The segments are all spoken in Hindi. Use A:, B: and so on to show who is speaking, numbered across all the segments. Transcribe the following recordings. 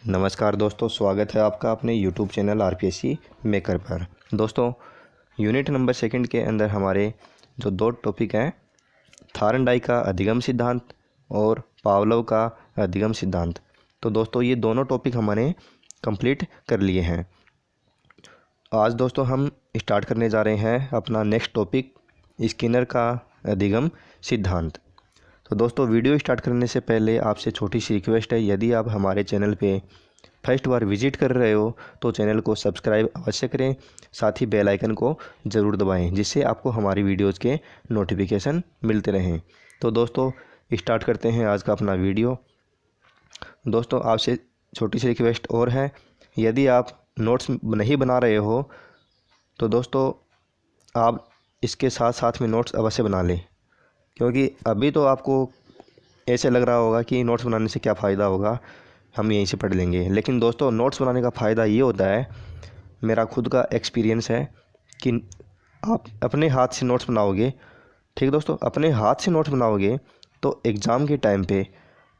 A: नमस्कार दोस्तों, स्वागत है आपका अपने YouTube चैनल आरपीएससी मेकर पर। दोस्तों, यूनिट नंबर सेकंड के अंदर हमारे जो दो टॉपिक हैं, थार्नडाई का अधिगम सिद्धांत और पावलोव का अधिगम सिद्धांत। तो दोस्तों, ये दोनों टॉपिक हमने कंप्लीट कर लिए हैं। आज दोस्तों हम स्टार्ट करने जा रहे हैं अपना नेक्स्ट टॉपिक, स्किनर का अधिगम सिद्धांत। तो दोस्तों, वीडियो स्टार्ट करने से पहले आपसे छोटी सी रिक्वेस्ट है, यदि आप हमारे चैनल पे फर्स्ट बार विजिट कर रहे हो तो चैनल को सब्सक्राइब अवश्य करें, साथ ही बेल आइकन को ज़रूर दबाएं, जिससे आपको हमारी वीडियोज़ के नोटिफिकेशन मिलते रहें। तो दोस्तों, स्टार्ट करते हैं आज का अपना वीडियो। दोस्तों, आपसे छोटी सी रिक्वेस्ट और है, यदि आप नोट्स नहीं बना रहे हो तो दोस्तों आप इसके साथ साथ में नोट्स अवश्य बना लें, क्योंकि अभी तो आपको ऐसे लग रहा होगा कि नोट्स बनाने से क्या फ़ायदा होगा, हम यहीं से पढ़ लेंगे। लेकिन दोस्तों, नोट्स बनाने का फ़ायदा ये होता है, मेरा खुद का एक्सपीरियंस है कि आप अपने हाथ से नोट्स बनाओगे, ठीक है दोस्तों, अपने हाथ से नोट्स बनाओगे तो एग्ज़ाम के टाइम पे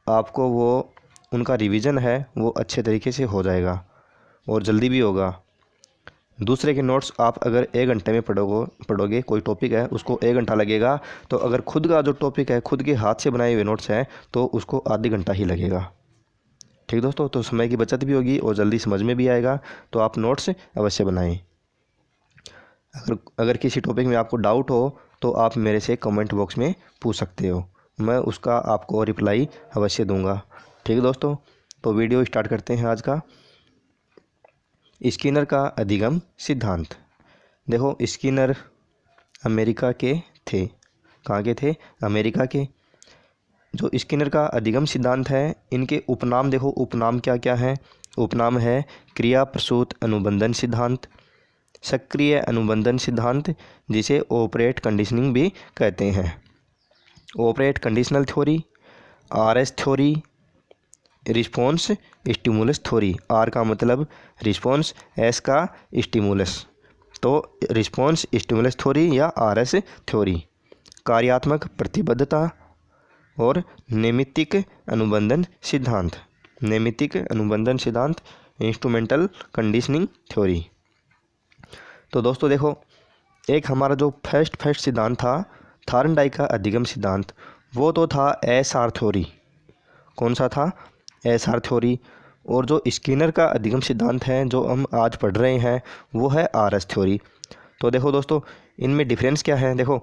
A: आपको वो उनका रिवीजन है वो अच्छे तरीके से हो जाएगा और जल्दी भी होगा। दूसरे के नोट्स आप अगर 1 घंटे में पढ़ोगे कोई टॉपिक है उसको 1 घंटा लगेगा, तो अगर खुद का जो टॉपिक है खुद के हाथ से बनाए हुए नोट्स हैं तो उसको आधे घंटा ही लगेगा। ठीक दोस्तों, तो समय की बचत भी होगी और जल्दी समझ में भी आएगा। तो आप नोट्स अवश्य बनाएं। अगर किसी टॉपिक में आपको डाउट हो तो आप मेरे से कमेंट बॉक्स में पूछ सकते हो, मैं उसका आपको रिप्लाई अवश्य दूंगा। ठीक है दोस्तों, तो वीडियो स्टार्ट करते हैं आज का। स्किनर का अधिगम सिद्धांत। देखो, स्किनर अमेरिका के थे। कहाँ के थे? अमेरिका के। जो स्किनर का अधिगम सिद्धांत है, इनके उपनाम देखो, उपनाम क्या क्या है। उपनाम है क्रिया प्रसूत अनुबंधन सिद्धांत, सक्रिय अनुबंधन सिद्धांत, जिसे ऑपरेट कंडीशनिंग भी कहते हैं। Operant conditional theory, RS theory, response stimulus theory. R का मतलब रिस्पॉन्स, एस का स्टिमुलस, तो रिस्पॉन्स स्टिमुलस थ्योरी या आरएस थ्योरी। कार्यात्मक प्रतिबद्धता और नैमित्तिक अनुबंधन सिद्धांत। नैमित्तिक अनुबंधन सिद्धांत, इंस्ट्रूमेंटल कंडीशनिंग थ्योरी। तो दोस्तों देखो, एक हमारा जो फर्स्ट सिद्धांत था, थार्नडाई का अधिगम सिद्धांत, वो तो था एस आर थ्योरी। कौन सा था? S R theory. और जो स्किनर का अधिगम सिद्धांत है जो हम आज पढ़ रहे हैं वो है आर एस थ्योरी। तो देखो दोस्तों, इनमें डिफरेंस क्या है। देखो,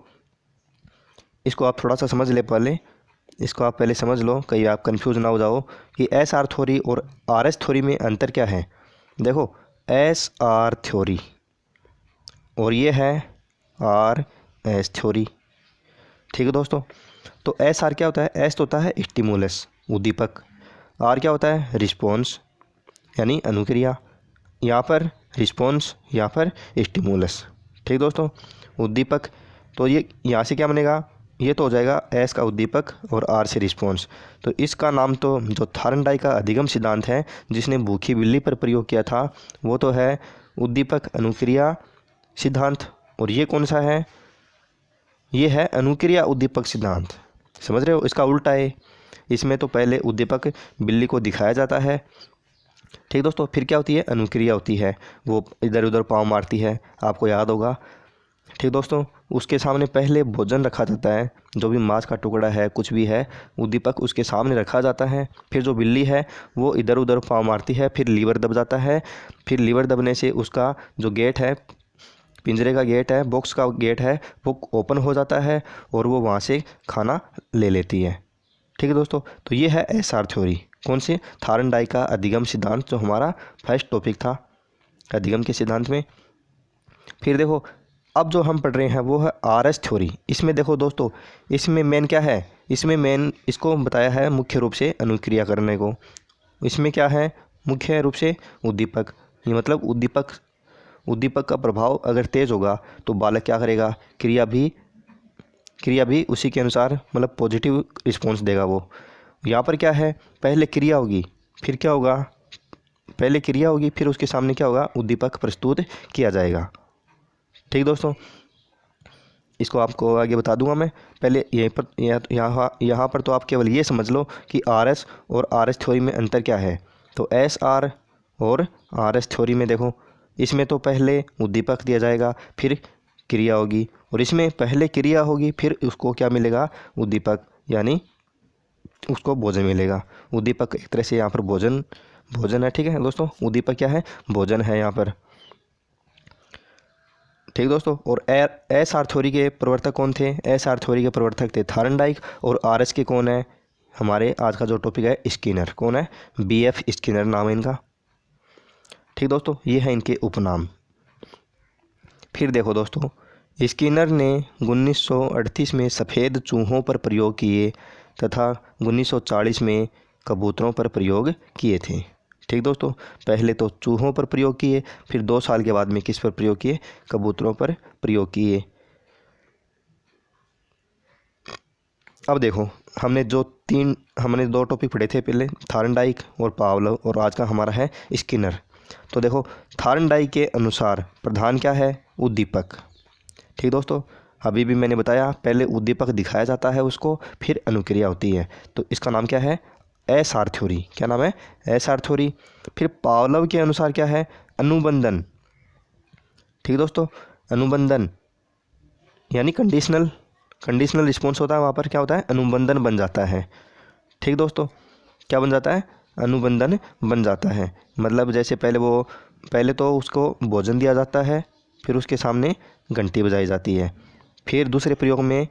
A: इसको आप थोड़ा सा समझ ले, पहले इसको आप पहले समझ लो, कहीं आप कंफ्यूज ना हो जाओ कि एस आर थ्योरी और आर एस थ्योरी में अंतर क्या है। देखो, एस आर थ्योरी और ये है आर एस थ्योरी। ठीक है दोस्तों, तो एस आर क्या होता है? एस तो होता है स्टिमुलस, उद्दीपक। आर क्या होता है? रिस्पॉन्स, यानी अनुक्रिया। यहाँ पर रिस्पॉन्स, यहाँ पर स्टिमुलस। ठीक दोस्तों, उद्दीपक। तो ये यहाँ से क्या बनेगा? ये तो हो जाएगा एस का उद्दीपक और आर से रिस्पॉन्स। तो इसका नाम तो जो थार्नडाई का अधिगम सिद्धांत है, जिसने भूखी बिल्ली पर प्रयोग किया था, वो तो है उद्दीपक अनुक्रिया सिद्धांत। और ये कौन सा है? ये है अनुक्रिया उद्दीपक सिद्धांत। समझ रहे हो? इसका उल्टा है। इसमें तो पहले उद्दीपक बिल्ली को दिखाया जाता है, ठीक दोस्तों, फिर क्या होती है? अनुक्रिया होती है, वो इधर उधर पाँव मारती है, आपको याद होगा। ठीक दोस्तों, उसके सामने पहले भोजन रखा जाता है, जो भी मांस का टुकड़ा है, कुछ भी है, उद्दीपक उसके सामने रखा जाता है। फिर जो बिल्ली है वो इधर उधर पाँव मारती है, फिर लीवर दब जाता है। फिर लीवर दबने से उसका जो गेट है, पिंजरे का गेट है, बॉक्स का गेट है, वो ओपन हो जाता है और वो वहाँ से खाना ले लेती है। ठीक है दोस्तों, तो ये है एस आर थ्योरी। कौन से? थार्नडाई का अधिगम सिद्धांत, जो हमारा फर्स्ट टॉपिक था अधिगम के सिद्धांत में। फिर देखो, अब जो हम पढ़ रहे हैं वो है आर एस थ्योरी। इसमें देखो दोस्तों, इसमें मेन क्या है? इसमें मेन इसको बताया है मुख्य रूप से अनुक्रिया करने को। इसमें क्या है? मुख्य रूप से उद्दीपक। ये मतलब उद्दीपक का प्रभाव अगर तेज होगा तो बालक क्या करेगा? क्रिया भी उसी के अनुसार, मतलब पॉजिटिव रिस्पॉन्स देगा वो। यहाँ पर क्या है? पहले क्रिया होगी, फिर क्या होगा? पहले क्रिया होगी, फिर उसके सामने क्या होगा? उद्दीपक प्रस्तुत किया जाएगा। ठीक दोस्तों, इसको आपको आगे बता दूंगा मैं। पहले यहीं पर यहाँ पर तो आप केवल ये समझ लो कि आर एस और आर एस थ्योरी में अंतर क्या है। तो एस आर और आर एस थ्योरी में देखो, इसमें तो पहले उद्दीपक दिया जाएगा फिर क्रिया होगी, और इसमें पहले क्रिया होगी फिर उसको क्या मिलेगा, उद्दीपक, यानी उसको भोजन मिलेगा। उद्दीपक एक तरह से यहाँ पर भोजन है। ठीक है दोस्तों, उद्दीपक क्या है, भोजन है यहाँ पर। ठीक दोस्तों, और एस आर थ्योरी के प्रवर्तक कौन थे, एस आर थ्योरी के प्रवर्तक थे थार्नडाइक, और आर एस के कौन है, हमारे आज का जो टॉपिक है स्किनर, कौन है, बी एफ स्किनर नाम है इनका। ठीक दोस्तों, ये है इनके उपनाम। फिर देखो दोस्तों, स्किनर ने 1938 में सफ़ेद चूहों पर प्रयोग किए तथा 1940 में कबूतरों पर प्रयोग किए थे। ठीक दोस्तों, पहले तो चूहों पर प्रयोग किए, फिर 2 साल के बाद में किस पर प्रयोग किए, कबूतरों पर प्रयोग किए। अब देखो, हमने 2 टॉपिक पढ़े थे पहले, थार्नडाइक और पावलोव, और आज का हमारा है स्किनर। तो देखो, थार्नडाइक के अनुसार प्रधान क्या है, उद्दीपक। ठीक दोस्तों, अभी भी मैंने बताया पहले उद्दीपक दिखाया जाता है उसको, फिर अनुक्रिया होती है, तो इसका नाम क्या है, एस आर थ्योरी। क्या नाम है, एस आर थ्योरी। फिर पावलोव के अनुसार क्या है, अनुबंधन। ठीक दोस्तों, अनुबंधन यानी कंडीशनल रिस्पॉन्स होता है, वहाँ पर क्या होता है, अनुबंधन बन जाता है। ठीक दोस्तों, क्या बन जाता है, अनुबंधन बन जाता है। मतलब जैसे पहले तो उसको भोजन दिया जाता है, फिर उसके सामने घंटी बजाई जाती है, फिर दूसरे प्रयोग में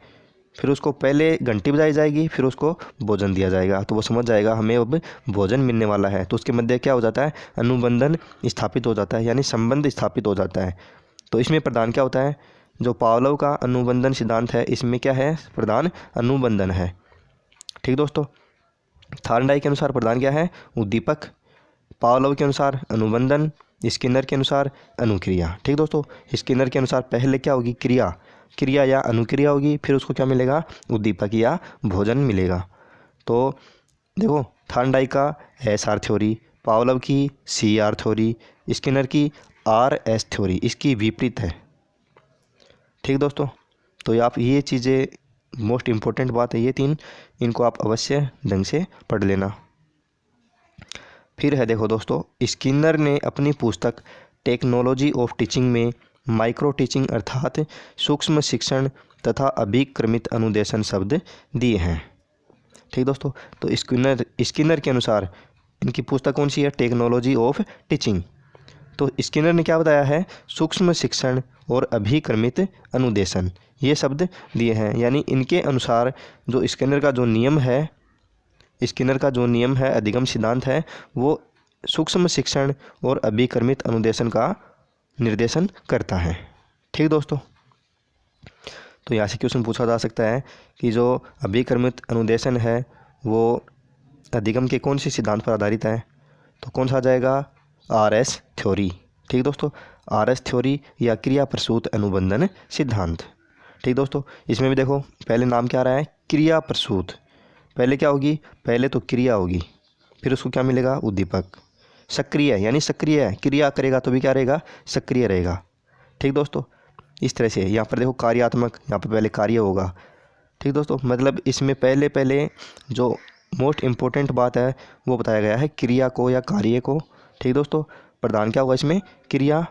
A: फिर उसको पहले घंटी बजाई जाएगी, फिर उसको भोजन दिया जाएगा, तो वो समझ जाएगा हमें अब भोजन मिलने वाला है, तो उसके मध्य क्या हो जाता है, अनुबंधन स्थापित हो जाता है, यानी संबंध स्थापित हो जाता है। तो इसमें प्रधान क्या होता है, जो पावलोव का अनुबंधन सिद्धांत है, इसमें क्या है, प्रधान अनुबंधन है। ठीक दोस्तों, थार्नडाइक के अनुसार प्रधान क्या है, उद्दीपक, पावलोव के अनुसार अनुबंधन, स्किनर के अनुसार अनुक्रिया। ठीक दोस्तों, स्किनर के अनुसार पहले क्या होगी, क्रिया या अनुक्रिया होगी, फिर उसको क्या मिलेगा, उद्दीपक या भोजन मिलेगा। तो देखो, थार्नडाइक का एस आर थ्योरी, पावलोव की सी आर थ्योरी, स्किनर की आर एस थ्योरी, इसकी विपरीत है। ठीक दोस्तों, तो आप ये चीज़ें मोस्ट इम्पोर्टेंट बात है, ये 3 इनको आप अवश्य ढंग से पढ़ लेना। फिर है देखो दोस्तों, स्किनर ने अपनी पुस्तक टेक्नोलॉजी ऑफ टीचिंग में माइक्रो टीचिंग अर्थात सूक्ष्म शिक्षण तथा अभिक्रमित अनुदेशन शब्द दिए हैं। ठीक दोस्तों, तो स्किनर के अनुसार इनकी पुस्तक कौन सी है, टेक्नोलॉजी ऑफ टीचिंग। तो स्किनर ने क्या बताया है, सूक्ष्म शिक्षण और अभिक्रमित अनुदेशन, ये शब्द दिए हैं। यानी इनके अनुसार जो स्किनर का जो नियम है, अधिगम सिद्धांत है, वो सूक्ष्म शिक्षण और अभिक्रमित अनुदेशन का निर्देशन करता है। ठीक दोस्तों, तो यहाँ से क्वेश्चन पूछा जा सकता है कि जो अभिक्रमित अनुदेशन है वो अधिगम के कौन से सिद्धांत पर आधारित है, तो कौन सा आ जाएगा, आर एस थ्योरी। ठीक दोस्तों, आर एस थ्योरी या क्रिया प्रसूत अनुबंधन सिद्धांत। ठीक दोस्तों, इसमें भी देखो पहले नाम क्या आ रहा है, क्रिया प्रसूत। पहले क्या होगी, पहले तो क्रिया होगी, फिर उसको क्या मिलेगा, उद्दीपक। सक्रिय यानी सक्रिय है, क्रिया करेगा तो भी क्या रहेगा, सक्रिय रहेगा। ठीक दोस्तों, इस तरह से यहाँ पर देखो कार्यात्मक, यहाँ पर पहले कार्य होगा। ठीक दोस्तों, मतलब इसमें पहले जो मोस्ट इम्पोर्टेंट बात है वो बताया गया है, क्रिया को या कार्य को। ठीक दोस्तों, प्रधान क्या होगा इसमें, क्रिया।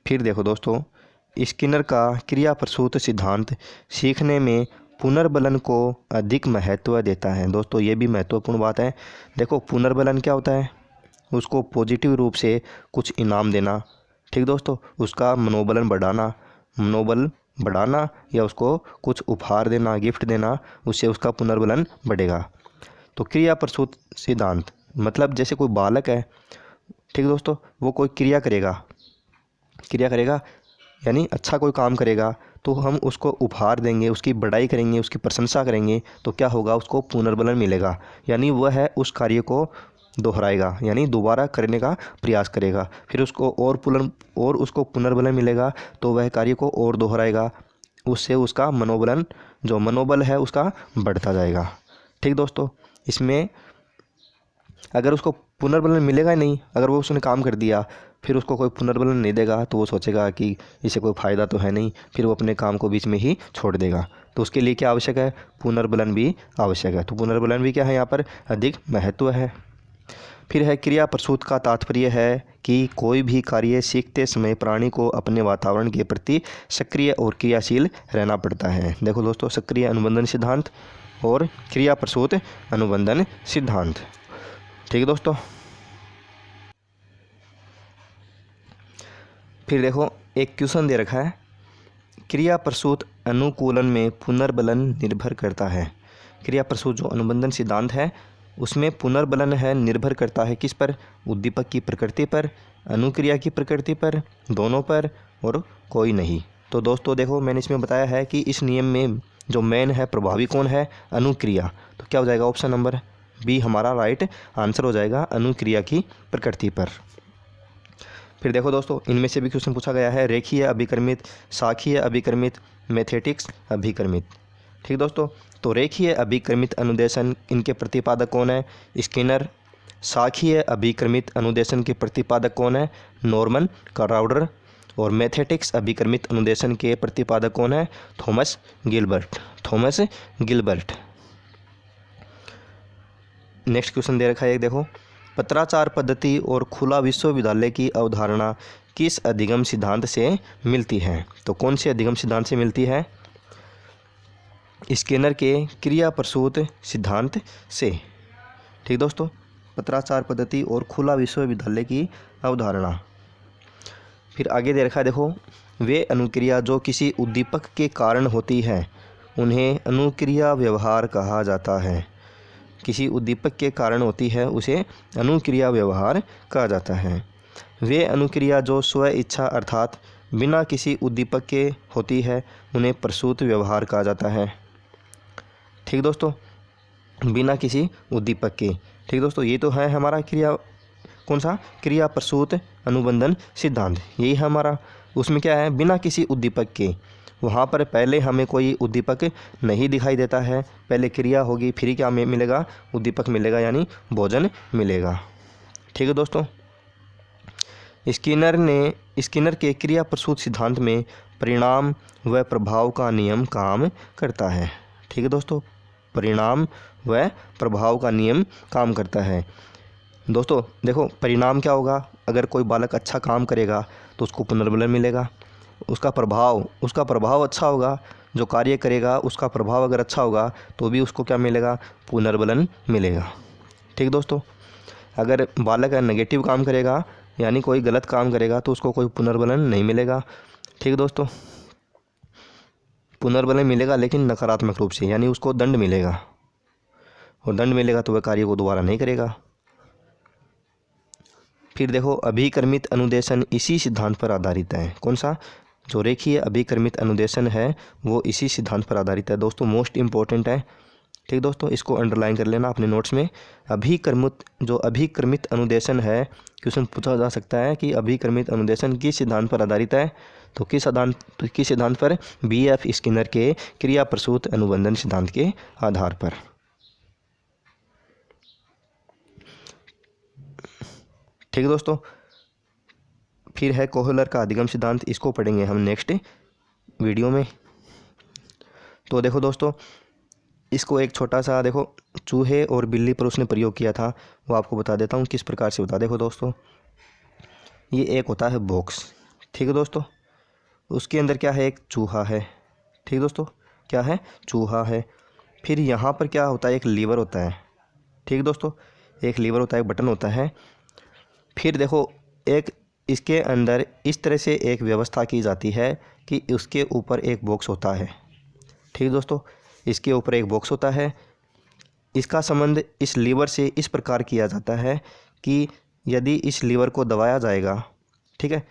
A: फिर देखो दोस्तों, स्किनर का क्रिया प्रसूत सिद्धांत सीखने में पुनर्बलन को अधिक महत्व देता है। दोस्तों, ये भी महत्वपूर्ण बात है। देखो, पुनर्बलन क्या होता है, उसको पॉजिटिव रूप से कुछ इनाम देना। ठीक दोस्तों, उसका मनोबल बढ़ाना या उसको कुछ उपहार देना, गिफ्ट देना, उससे उसका पुनर्बलन बढ़ेगा। तो क्रिया प्रसूत सिद्धांत मतलब जैसे कोई बालक है, ठीक दोस्तों, वो कोई क्रिया करेगा यानी अच्छा कोई काम करेगा, तो हम उसको उपहार देंगे, उसकी बड़ाई करेंगे, उसकी प्रशंसा करेंगे, तो क्या होगा, उसको पुनर्बलन मिलेगा। यानी वह है उस कार्य को दोहराएगा, यानी दोबारा करने का प्रयास करेगा, फिर उसको उसको पुनर्बलन मिलेगा, तो वह कार्य को और दोहराएगा, उससे उसका मनोबल है उसका बढ़ता जाएगा। ठीक दोस्तों, इसमें अगर उसको पुनर्बलन मिलेगा ही नहीं, अगर वो उसने काम कर दिया फिर उसको कोई पुनर्बलन नहीं देगा तो वो सोचेगा कि इसे कोई फ़ायदा तो है नहीं, फिर वो अपने काम को बीच में ही छोड़ देगा। तो उसके लिए क्या आवश्यक है? पुनर्बलन भी आवश्यक है। तो पुनर्बलन भी क्या है यहाँ पर? अधिक महत्व है। फिर है क्रिया प्रसूत का तात्पर्य है कि कोई भी कार्य सीखते समय प्राणी को अपने वातावरण के प्रति सक्रिय और क्रियाशील रहना पड़ता है। देखो दोस्तों, सक्रिय अनुबंधन सिद्धांत और क्रिया प्रसूत अनुबंधन सिद्धांत। ठीक है दोस्तों। फिर देखो एक क्वेश्चन दे रखा है, क्रिया प्रसूत अनुकूलन में पुनर्बलन निर्भर करता है। क्रिया प्रसूत जो अनुबंधन सिद्धांत है उसमें पुनर्बलन है निर्भर करता है किस पर? उद्दीपक की प्रकृति पर, अनुक्रिया की प्रकृति पर, दोनों पर, और कोई नहीं। तो दोस्तों देखो, मैंने इसमें बताया है कि इस नियम में जो मेन है, प्रभावी कौन है? अनुक्रिया। तो क्या हो जाएगा? ऑप्शन नंबर बी हमारा राइट आंसर हो जाएगा, अनुक्रिया की प्रकृति पर। फिर देखो दोस्तों, इनमें से भी क्वेश्चन पूछा गया है, रेखीय अभिक्रमित, शाखीय अभिक्रमित, मैथेटिक्स अभिक्रमित। ठीक दोस्तों, तो रेखीय अभिक्रमित अनुदेशन इनके प्रतिपादक कौन है? स्किनर। शाखीय अभिक्रमित अनुदेशन के प्रतिपादक कौन है? Norman Crowder. और मैथेटिक्स अभिक्रमित अनुदेशन के प्रतिपादक कौन है? Thomas Gilbert. Thomas Gilbert. Next question दे रखा है, देखो, पत्राचार पद्धति और खुला विश्वविद्यालय की अवधारणा किस अधिगम सिद्धांत से मिलती है? तो कौन से अधिगम सिद्धांत से मिलती है? स्किनर के क्रिया प्रसूत सिद्धांत से। ठीक दोस्तों, पत्राचार पद्धति और खुला विश्वविद्यालय की अवधारणा। फिर आगे दे रखा है, देखो, वे अनुक्रिया जो किसी उद्दीपक के कारण होती है उन्हें अनुक्रिया व्यवहार कहा जाता है। किसी उद्दीपक के कारण होती है उसे अनुक्रिया व्यवहार कहा जाता है। वे अनुक्रिया जो स्व इच्छा अर्थात बिना किसी उद्दीपक के होती है उन्हें प्रसूत व्यवहार कहा जाता है। ठीक दोस्तों, बिना किसी उद्दीपक के। ठीक दोस्तों, ये तो है हमारा क्रिया, कौन सा? क्रिया प्रसूत अनुबंधन सिद्धांत, यही है हमारा। उसमें क्या है? बिना किसी उद्दीपक के। वहाँ पर पहले हमें कोई उद्दीपक नहीं दिखाई देता है, पहले क्रिया होगी, फिर क्या मिलेगा? उद्दीपक मिलेगा, यानी भोजन मिलेगा। ठीक है दोस्तों, स्किनर के क्रिया प्रसूत सिद्धांत में परिणाम व प्रभाव का नियम काम करता है। ठीक है दोस्तों, परिणाम व प्रभाव का नियम काम करता है। दोस्तों देखो, परिणाम क्या होगा? अगर कोई बालक अच्छा काम करेगा तो उसको पुनर्बलन मिलेगा। उसका प्रभाव अच्छा होगा, जो कार्य करेगा उसका प्रभाव अगर अच्छा होगा तो भी उसको क्या मिलेगा? पुनर्बलन मिलेगा। ठीक दोस्तों, अगर बालक नेगेटिव काम करेगा यानी कोई गलत काम करेगा तो उसको कोई पुनर्बलन नहीं मिलेगा। ठीक दोस्तों, पुनर्बलन मिलेगा लेकिन नकारात्मक रूप से, यानी उसको दंड मिलेगा, और दंड मिलेगा तो वह कार्य को दोबारा नहीं करेगा। फिर देखो, अभिक्रमित अनुदेशन इसी सिद्धांत पर आधारित है। कौन सा? जो रेखीय अभिक्रमित अनुदेशन है वो इसी सिद्धांत पर आधारित है। दोस्तों मोस्ट इम्पोर्टेंट है। ठीक दोस्तों, इसको अंडरलाइन कर लेना अपने नोट्स में। अभिक्रमित अनुदेशन है, क्वेश्चन पूछा जा सकता है कि अभिक्रमित अनुदेशन किस सिद्धांत पर आधारित है? तो किस सिद्धांत पर? B.F. स्किनर के क्रिया प्रसूत अनुबंधन सिद्धांत के आधार पर। ठीक है दोस्तों, फिर है कोहलर का अधिगम सिद्धांत, इसको पढ़ेंगे हम नेक्स्ट वीडियो में। तो देखो दोस्तों, इसको एक छोटा सा देखो चूहे और बिल्ली पर उसने प्रयोग किया था, वो आपको बता देता हूँ किस प्रकार से होता है। देखो दोस्तों, ये एक होता है बॉक्स। ठीक है दोस्तों, उसके अंदर क्या है? एक चूहा है। ठीक दोस्तों, क्या है? चूहा है। फिर यहाँ पर क्या होता है? एक लीवर होता है। ठीक दोस्तों, एक लीवर होता है, एक बटन होता है। फिर देखो, एक इसके अंदर इस तरह से एक व्यवस्था की जाती है कि उसके ऊपर एक बॉक्स होता है। ठीक दोस्तों, इसके ऊपर एक बॉक्स होता है। इसका संबंध इस लीवर से इस प्रकार किया जाता है कि यदि इस लीवर को दबाया जाएगा, ठीक है,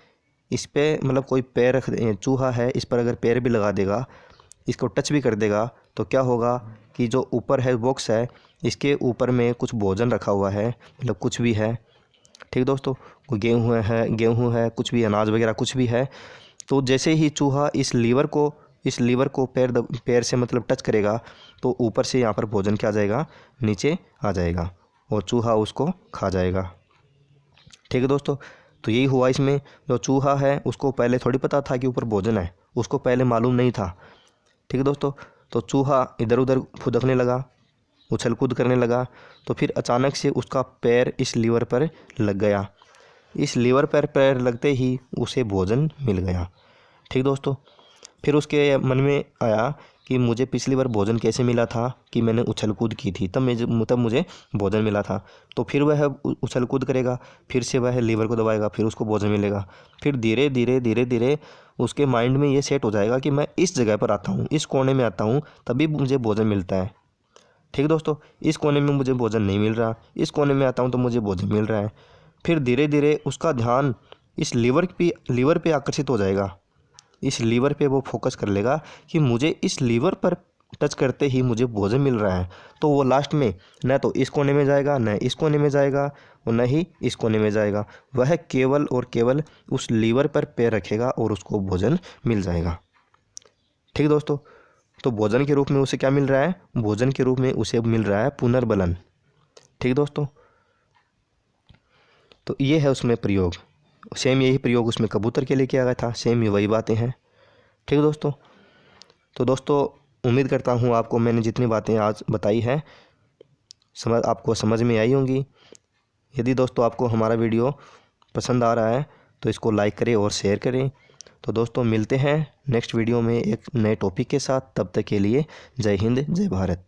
A: इस पर मतलब कोई पैर चूहा है, इस पर अगर पैर भी लगा देगा, इसको टच भी कर देगा, तो क्या होगा कि जो ऊपर है बॉक्स है, इसके ऊपर में कुछ भोजन रखा हुआ है, मतलब कुछ भी है। ठीक दोस्तों, कोई गेहूँ है, कुछ भी अनाज वगैरह कुछ भी है। तो जैसे ही चूहा इस लीवर को पैर से मतलब टच करेगा तो ऊपर से यहाँ पर भोजन क्या आ जाएगा? नीचे आ जाएगा और चूहा उसको खा जाएगा। ठीक है दोस्तों, तो यही हुआ इसमें। जो चूहा है उसको पहले थोड़ी पता था कि ऊपर भोजन है, उसको पहले मालूम नहीं था। ठीक है दोस्तों। तो चूहा इधर उधर फुदकने लगा, उछल कूद करने लगा। तो फिर अचानक से उसका पैर इस लीवर पर लग गया। इस लीवर पर पैर लगते ही उसे भोजन मिल गया। ठीक दोस्तों। फिर उसके मन में आया कि मुझे पिछली बार भोजन कैसे मिला था, कि मैंने उछल कूद की थी, तब मुझे भोजन मिला था। तो फिर वह उछल कूद करेगा, फिर से वह लीवर को दबाएगा, फिर उसको भोजन मिलेगा। फिर धीरे धीरे धीरे धीरे उसके माइंड में ये सेट हो जाएगा कि मैं इस जगह पर आता हूँ, इस कोने में आता हूँ, तभी मुझे भोजन मिलता है। ठीक दोस्तों। इस कोने में मुझे भोजन नहीं मिल रहा, इस कोने में आता हूँ तो मुझे भोजन मिल रहा है। फिर धीरे धीरे उसका ध्यान इस लीवर पे आकर्षित हो जाएगा। इस लीवर पे वो फोकस कर लेगा कि मुझे इस लीवर पर टच करते ही मुझे भोजन मिल रहा है। तो वो लास्ट में न तो इस कोने में जाएगा, न इस कोने में जाएगा, और न ही इस कोने में जाएगा। वह केवल और केवल उस लीवर पर पैर रखेगा और उसको भोजन मिल जाएगा। ठीक दोस्तों। तो भोजन के रूप में उसे क्या मिल रहा है? भोजन के रूप में उसे मिल रहा है पुनर्बलन। ठीक दोस्तों। तो ये है उसमें प्रयोग। सेम यही प्रयोग उसमें कबूतर के लिए किया गया था, सेम ये वही बातें हैं। ठीक है दोस्तों। तो दोस्तों उम्मीद करता हूँ आपको मैंने जितनी बातें आज बताई हैं आपको समझ में आई होंगी। यदि दोस्तों आपको हमारा वीडियो पसंद आ रहा है तो इसको लाइक करें और शेयर करें। तो दोस्तों मिलते हैं नेक्स्ट वीडियो में एक नए टॉपिक के साथ। तब तक के लिए जय हिंद, जय भारत।